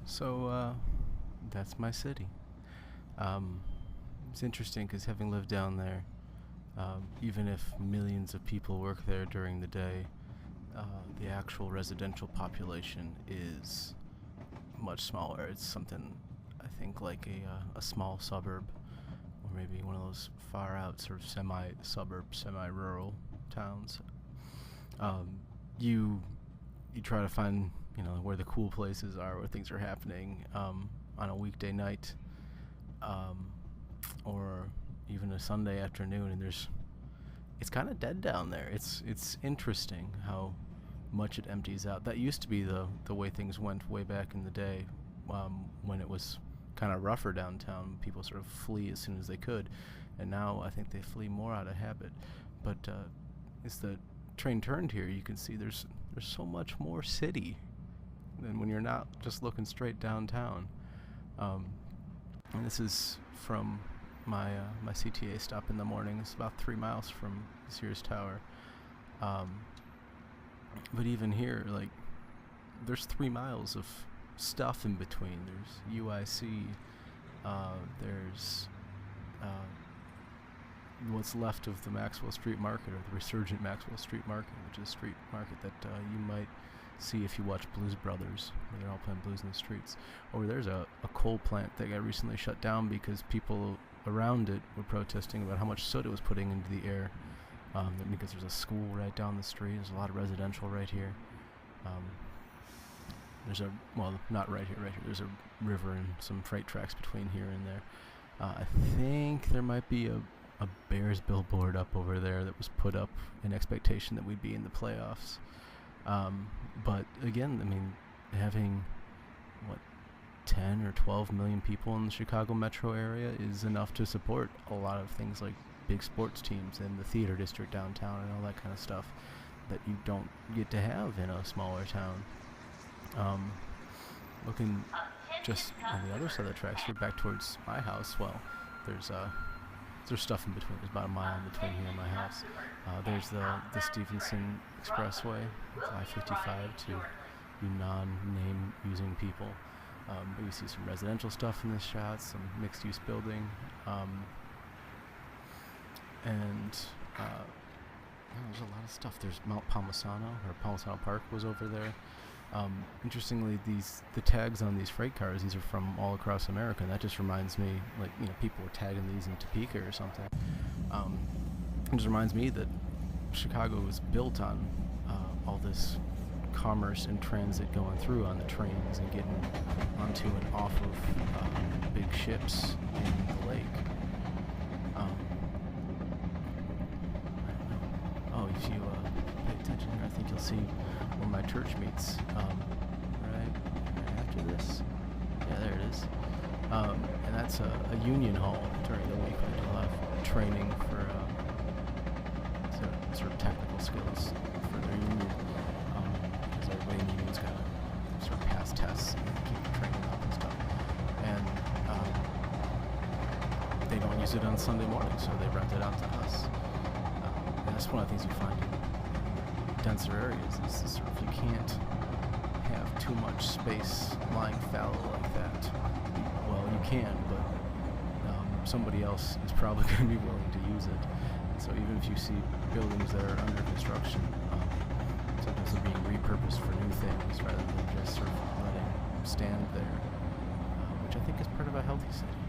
So that's my city. Um, it's interesting because having lived down there, even if millions of people work there during the day, the actual residential population is much smaller. It's something I think like a small suburb, or maybe one of those far out sort of semi-suburb, semi-rural towns. Um, you you try to find where the cool places are, where things are happening on a weekday night, um, or even a Sunday afternoon, and it's kind of dead down there. It's interesting how much it empties out. That used to be the way things went way back in the day, when it was kind of rougher downtown. People sort of flee as soon as they could, and now I think they flee more out of habit. But as the train turned here, you can see there's so much more city than when you're not just looking straight downtown. And this is from my CTA stop in the morning. It's about 3 miles from Sears Tower. But even here, like, there's 3 miles of stuff in between. There's UIC. There's what's left of the Maxwell Street Market, or the resurgent Maxwell Street Market, which is a street market that you might see if you watch Blues Brothers, where they're all playing blues in the streets. Or there's a coal plant that got recently shut down because people around it were protesting about how much soot it was putting into the air, because there's a school right down the street. There's a lot of residential right here. Not right here, there's a river and some freight tracks between here and there. I think there might be a Bears billboard up over there that was put up in expectation that we'd be in the playoffs. But again, I mean, having 10 or 12 million people in the Chicago metro area is enough to support a lot of things like big sports teams and the theater district downtown and all that kind of stuff that you don't get to have in a smaller town. Looking just on the other side of the tracks here back towards my house, there's stuff in between. There's about a mile in between here and my house. There's the Stevenson Expressway, I-55, to you non-name using people. But you see some residential stuff in this shot, some mixed-use building, and there's a lot of stuff. There's Mount Palmisano, or Palmisano Park was over there. Interestingly, the tags on these freight cars, these are from all across America, and that just reminds me, people were tagging these in Topeka or something. It just reminds me that Chicago was built on all this commerce and transit going through on the trains and getting onto and off of big ships in the lake. If you pay attention here, I think you'll see where my church meets. Right after this. Yeah, there it is. And that's a union hall during the week. We do a lot of training for sort of technical skills for their union. Because everybody in the union's got to sort of pass tests and keep training up and stuff. And they don't use it on Sunday morning, so they rent it out to us. And that's one of the things you find in denser areas is sort of you can't have too much space lying fallow like that. Well, you can, but somebody else is probably going to be willing to use it. And so even if you see buildings that are under construction, sometimes they're being repurposed for new things rather than just sort of letting them stand there, which I think is part of a healthy city.